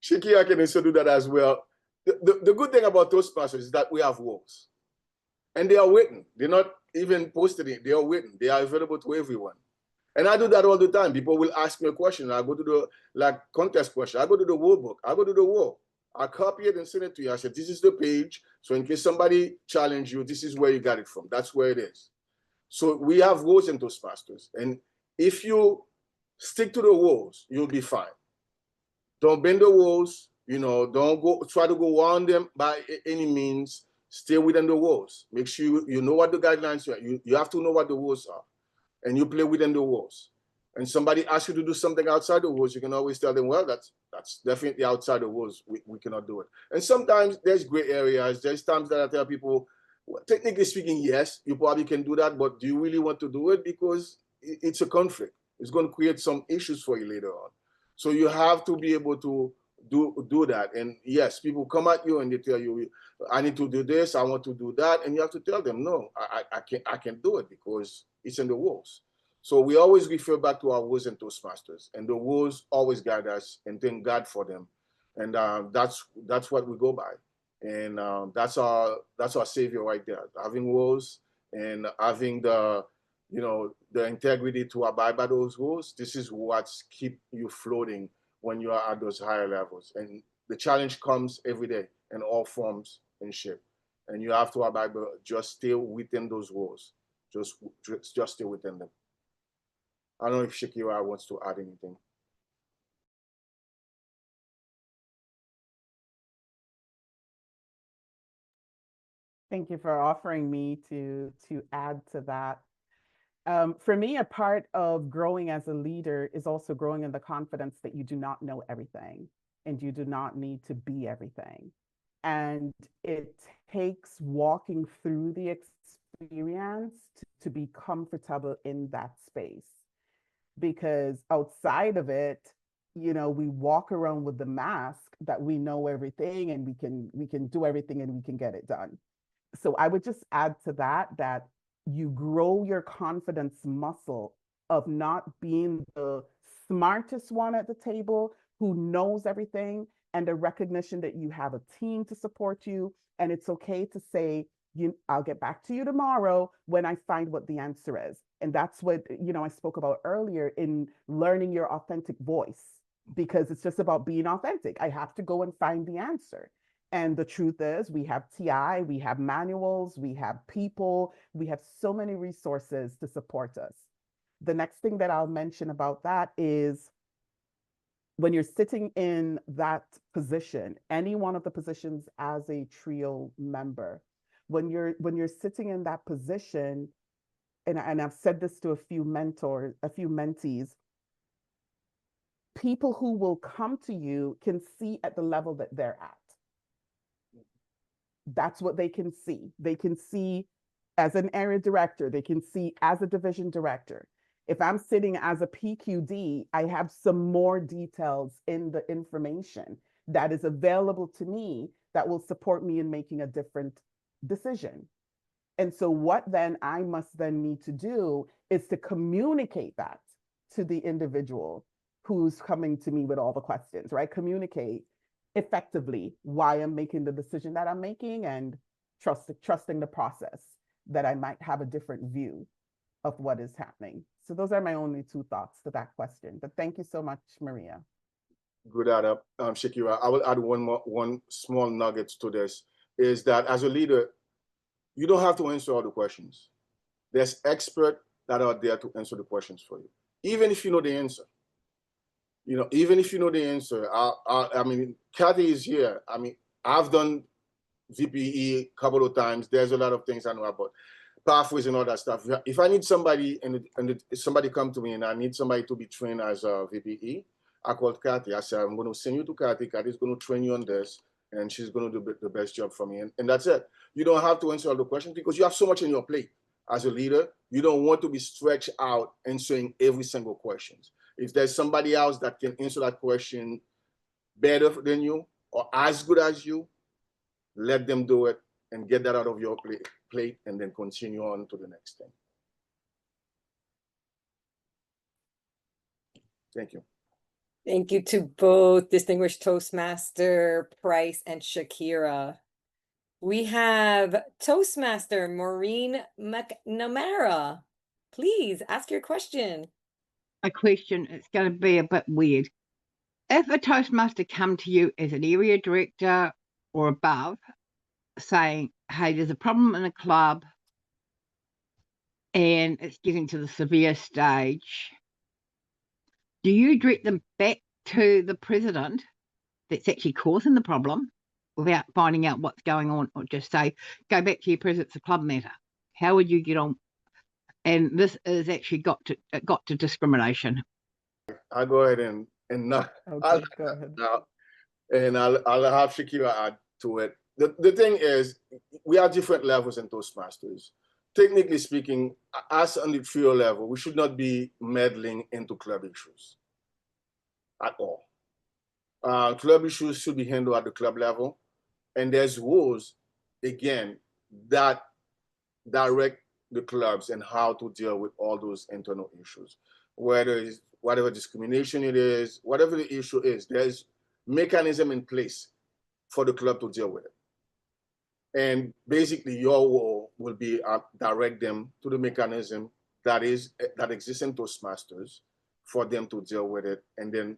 Shiki, I can also do that as well. The good thing about Toastmasters is that we have rules. And they are written. They're not even posted it. They are written. They are available to everyone. And I do that all the time. People will ask me a question. I go to the contest question. I go to the rule book. I go to the rule. I copy it and send it to you. I said, this is the page. So in case somebody challenge you, this is where you got it from. That's where it is. So we have rules in Toastmasters. And if you stick to the rules, you'll be fine. Don't bend the rules. Don't go try to go around them by any means. Stay within the rules. Make sure you know what the guidelines are. You have to know what the rules are. And you play within the rules. And somebody asks you to do something outside the rules, you can always tell them, well, that's definitely outside the rules. We cannot do it. And sometimes there's gray areas. There's times that I tell people, well, technically speaking, yes, you probably can do that, but do you really want to do it? Because it's a conflict. It's going to create some issues for you later on. So you have to be able to do that. And yes, people come at you and they tell you, I need to do this, I want to do that. And you have to tell them, no, I can't do it because it's in the rules. So we always refer back to our rules and Toastmasters, and the rules always guide us, and thank God for them. And that's what we go by, and that's our savior right there. Having rules and having the integrity to abide by those rules. This is what's keep you floating when you are at those higher levels. And the challenge comes every day in all forms and shape, and you have to abide by. Just stay within those rules. Just stay within them. I don't know if Shakira wants to add anything. Thank you for offering me to add to that. For me, a part of growing as a leader is also growing in the confidence that you do not know everything and you do not need to be everything. And it takes walking through the experience to be comfortable in that space. Because outside of it, we walk around with the mask that we know everything and we can do everything and we can get it done. So I would just add to that you grow your confidence muscle of not being the smartest one at the table who knows everything, and the recognition that you have a team to support you. And it's okay to say, I'll get back to you tomorrow when I find what the answer is. And that's what, I spoke about earlier in learning your authentic voice, because it's just about being authentic. I have to go and find the answer. And the truth is, we have TI, we have manuals, we have people, we have so many resources to support us. The next thing that I'll mention about that is when you're sitting in that position, any one of the positions as a trio member, when you're sitting in that position, and I've said this to a few mentees, people who will come to you can see at the level that they're at. That's what they can see. They can see as an area director, they can see as a division director. If I'm sitting as a PQD, I have some more details in the information that is available to me that will support me in making a different decision. And so what then I must then need to do is to communicate that to the individual who's coming to me with all the questions, right? Communicate effectively why I'm making the decision that I'm making, and trusting the process that I might have a different view of what is happening. So those are my only 2 thoughts to that question. But thank you so much, Maria. Good add up, Shakira. I will add one small nugget to this, is that as a leader, you don't have to answer all the questions. There's experts that are there to answer the questions for you, even if you know the answer. You know, even if you know the answer, I mean, Kathy is here. I mean, I've done VPE a couple of times. There's a lot of things I know about pathways and all that stuff. If I need somebody and somebody come to me and I need somebody to be trained as a VPE, I called Kathy. I said, I'm going to send you to Kathy. Kathy's going to train you on this, and she's going to do the best job for me. And that's it. You don't have to answer all the questions because you have so much on your plate. As a leader, you don't want to be stretched out answering every single question. If there's somebody else that can answer that question better than you or as good as you, let them do it and get that out of your plate and then continue on to the next thing. Thank you. Thank you to both distinguished Toastmaster Price and Shakira. We have Toastmaster Maureen McNamara. Please ask your question. A question, it's going to be a bit weird. If a Toastmaster come to you as an area director or above saying, hey, there's a problem in a club and it's getting to the severe stage, do you direct them back to the president that's actually causing the problem without finding out what's going on, or just say, go back to your president, it's a club matter? How would you get on? And this is actually got to discrimination. I'll go ahead and not. Okay, go ahead. Now, and I'll have Shakira add to it. The thing is, we are different levels in Toastmasters. Technically speaking, us on the trio level, we should not be meddling into club issues at all. Club issues should be handled at the club level, and there's rules, again, that direct the clubs and how to deal with all those internal issues. Whether it's whatever discrimination it is, whatever the issue is, there's mechanism in place for the club to deal with it. And basically your role will be direct them to the mechanism that exists in Toastmasters for them to deal with it, and then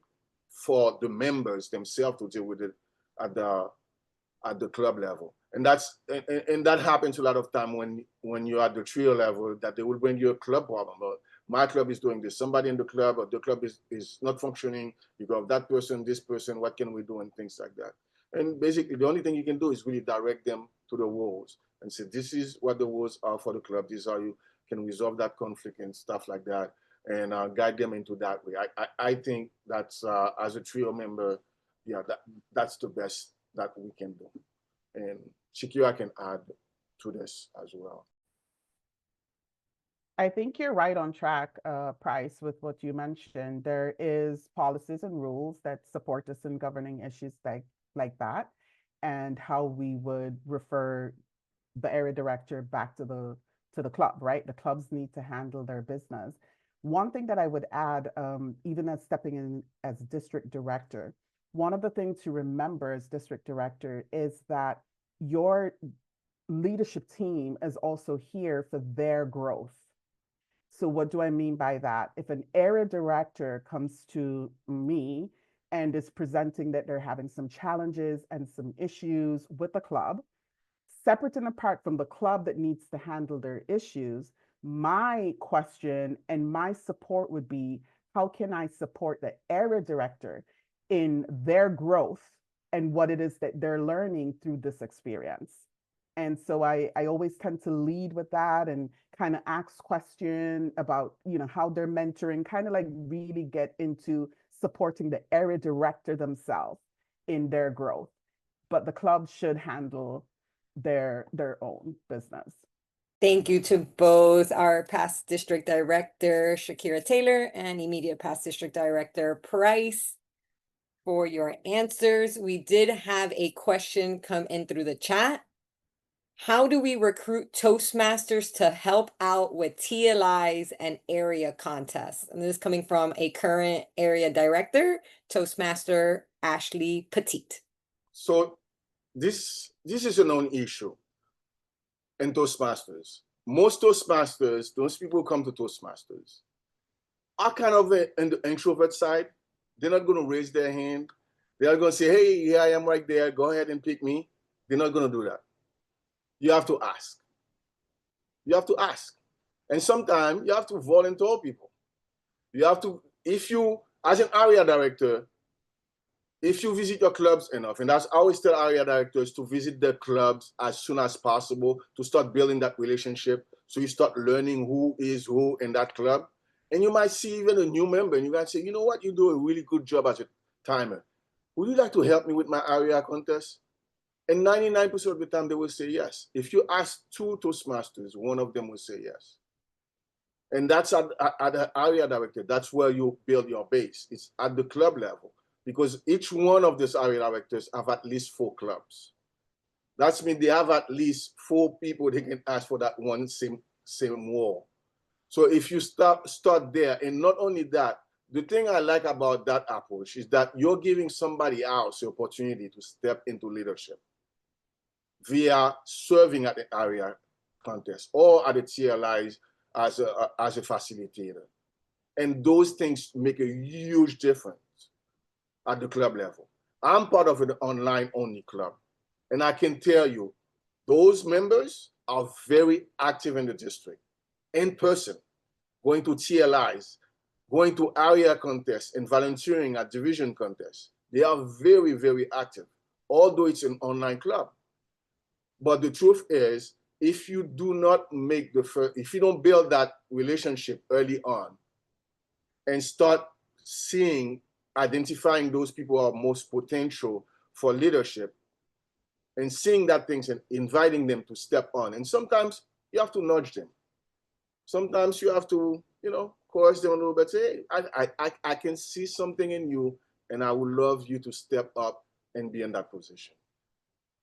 for the members themselves to deal with it at the club level. And that happens a lot of time when you're at the trio level, that they will bring you a club problem. But my club is doing this. Somebody in the club, or the club is not functioning. You got that person, this person, what can we do, and things like that. And basically the only thing you can do is really direct them to the rules and say, this is what the rules are for the club. This is how you can resolve that conflict and stuff like that, and guide them into that way. I think that's, as a trio member, yeah, that's the best that we can do. And Shakira can add to this as well. I think you're right on track, Price, with what you mentioned. There is policies and rules that support us in governing issues like that, and how we would refer the area director back to the club, right? The clubs need to handle their business. One thing that I would add, even as stepping in as district director, one of the things to remember as district director is that your leadership team is also here for their growth. So what do I mean by that? If an area director comes to me and is presenting that they're having some challenges and some issues with the club, separate and apart from the club that needs to handle their issues, my question and my support would be, how can I support the area director in their growth and what it is that they're learning through this experience? And so I always tend to lead with that and kind of ask questions about, how they're mentoring, kind of like really get into supporting the area director themselves in their growth. But the club should handle their own business. Thank you to both our past district director, Shakira Taylor, and immediate past district director, Price, for your answers. We did have a question come in through the chat. How do we recruit Toastmasters to help out with TLIs and area contests? And this is coming from a current area director, Toastmaster Ashley Petit. So this is a known issue in Toastmasters. Most Toastmasters, those people who come to Toastmasters, are kind of in the introvert side. They're not going to raise their hand. They're going to say, hey, here I am right there. Go ahead and pick me. They're not going to do that. You have to ask. You have to ask. And sometimes you have to volunteer people. You have to, if you As an area director, if you visit your clubs enough, and that's I always tell area directors to visit their clubs as soon as possible to start building that relationship. So you start learning who is who in that club. And you might see even a new member and you might say, you know what, you do a really good job as a timer. Would you like to help me with my area contest? And 99% of the time they will say yes. If you ask 2 Toastmasters, one of them will say yes. And that's at the area director. That's where you build your base. It's at the club level because each one of these area directors have at least 4 clubs. That means they have at least 4 people they can ask for that one same role. So if you start there, and not only that, the thing I like about that approach is that you're giving somebody else the opportunity to step into leadership via serving at the area contest or at the TLIs as a facilitator. And those things make a huge difference at the club level. I'm part of an online only club. And I can tell you, those members are very active in the district, in person, going to TLIs, going to area contests and volunteering at division contests. They are very, very active, although it's an online club. But the truth is, if you do not make if you don't build that relationship early on and start identifying those people who are most potential for leadership and seeing that things and inviting them to step on. And sometimes you have to nudge them. Sometimes you have to, coerce them a little bit. Say, hey, I can see something in you and I would love you to step up and be in that position.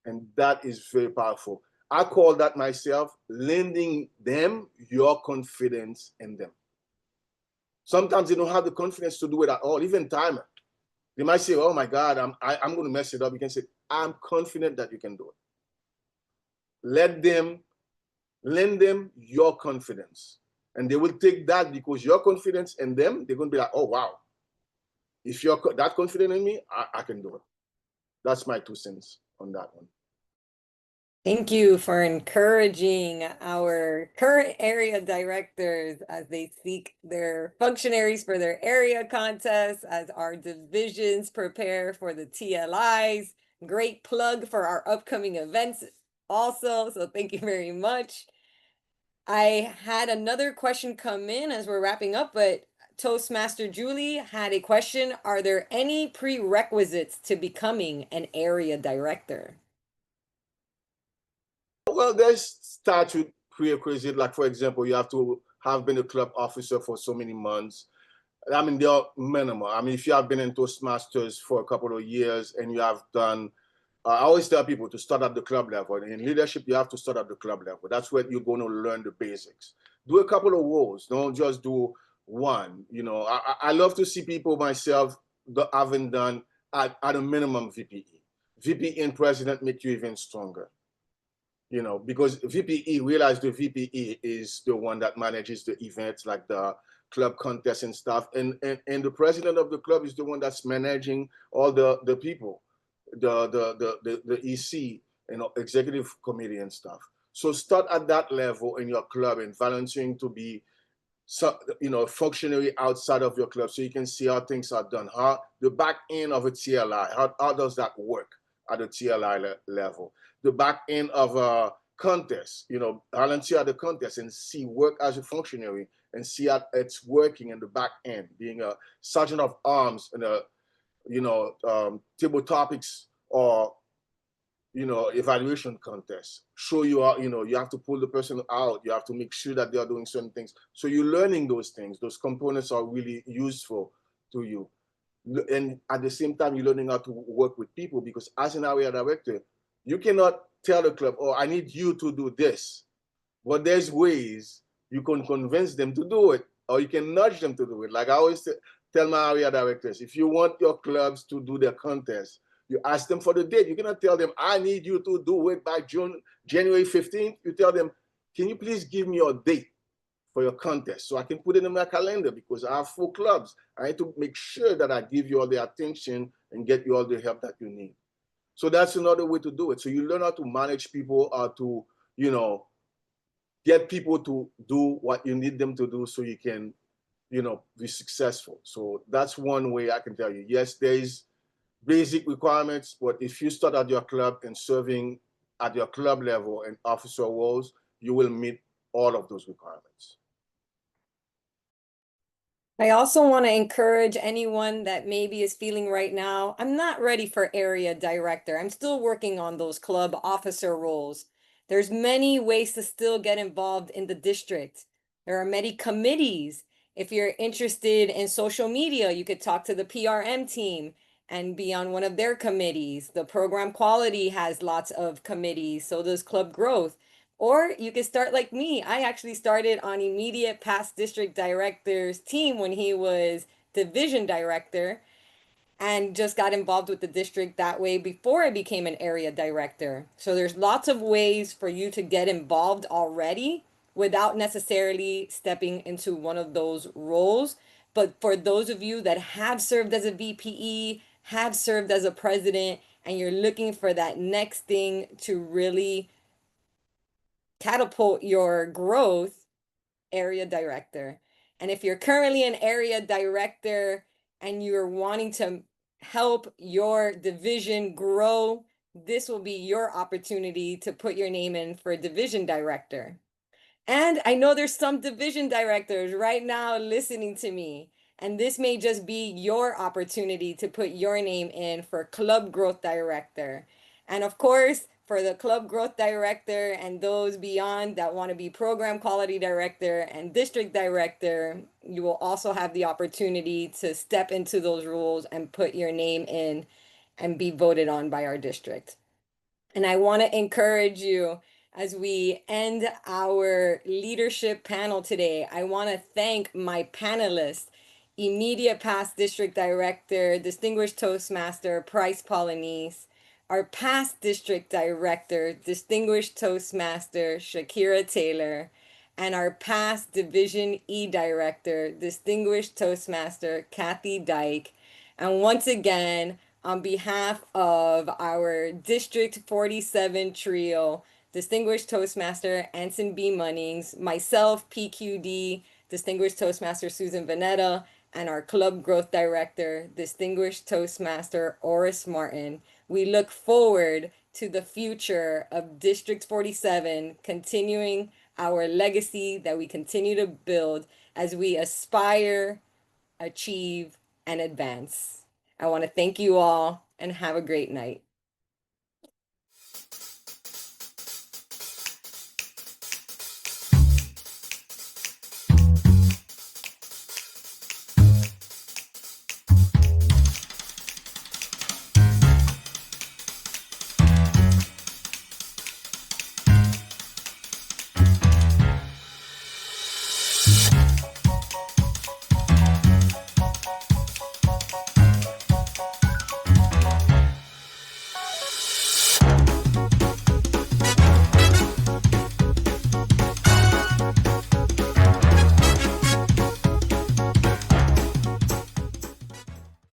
And that is very powerful. I call that myself lending them your confidence in them. Sometimes they don't have the confidence to do it at all, even timer. They might say, oh my God, I'm going to mess it up. You can say, I'm confident that you can do it. Lend them your confidence. And they will take that because your confidence in them, they're going to be like, oh, wow. If you're that confident in me, I can do it. That's my 2 cents on that one. Thank you for encouraging our current area directors as they seek their functionaries for their area contests, as our divisions prepare for the TLIs. Great plug for our upcoming events also, so thank you very much. I had another question come in as we're wrapping up, but Toastmaster Julie had a question. Are there any prerequisites to becoming an area director? Well, there's statute prerequisite. Like, for example, you have to have been a club officer for so many months. I mean, they're minimal. I mean, if you have been in Toastmasters for a couple of years and you have done, I always tell people to start at the club level. In leadership, you have to start at the club level. That's where you're going to learn the basics. Do a couple of roles. Don't just do one. I love to see people myself having done at a minimum VPE. VPE and president make you even stronger. Because VPE, realize the VPE is the one that manages the events like the club contests and stuff. And the president of the club is the one that's managing all the people, the EC and executive committee and stuff. So start at that level in your club and volunteering to be a functionary outside of your club so you can see how things are done. How the back end of a TLI, how does that work at the TLI level? The back end of a contest, volunteer at the contest and see work as a functionary and see how it's working in the back end, being a sergeant of arms in a, table topics or, evaluation contest. Show you how, you have to pull the person out. You have to make sure that they are doing certain things. So you're learning those things. Those components are really useful to you. And at the same time, you're learning how to work with people because as an area director, you cannot tell the club, oh, I need you to do this. But there's ways you can convince them to do it, or you can nudge them to do it. Like I always tell my area directors, if you want your clubs to do their contest, you ask them for the date. You cannot tell them, I need you to do it by January 15th. You tell them, can you please give me your date for your contest so I can put it in my calendar because I have 4 clubs. I need to make sure that I give you all the attention and get you all the help that you need. So that's another way to do it. So you learn how to manage people, how to, get people to do what you need them to do so you can be successful. So that's one way I can tell you. Yes, there is basic requirements, but if you start at your club and serving at your club level and officer roles, you will meet all of those requirements. I also want to encourage anyone that maybe is feeling right now, I'm not ready for area director. I'm still working on those club officer roles. There's many ways to still get involved in the district. There are many committees. If you're interested in social media, you could talk to the PRM team and be on one of their committees. The program quality has lots of committees, so does club growth. Or you can start like me. I actually started on immediate past district director's team when he was division director and just got involved with the district that way before I became an area director. So there's lots of ways for you to get involved already without necessarily stepping into one of those roles. But for those of you that have served as a VPE, have served as a president, and you're looking for that next thing to really catapult your growth, area director. And if you're currently an area director and you're wanting to help your division grow, this will be your opportunity to put your name in for division director. And I know there's some division directors right now listening to me, and this may just be your opportunity to put your name in for club growth director. And of course, for the club growth director and those beyond that want to be program quality director and district director, you will also have the opportunity to step into those roles and put your name in and be voted on by our district. And I want to encourage you as we end our leadership panel today. I want to thank my panelists, immediate past district director, distinguished Toastmaster Price Polynice, our past district director, distinguished Toastmaster Shakira Taylor, and our past Division E director, distinguished Toastmaster Kathy Dyke. And once again, on behalf of our District 47 trio, Distinguished Toastmaster Anson B. Munnings, myself, PQD, Distinguished Toastmaster Susan Vanetta, and our Club Growth Director, Distinguished Toastmaster Oris Martin, we look forward to the future of District 47, continuing our legacy that we continue to build as we aspire, achieve, and advance. I want to thank you all and have a great night.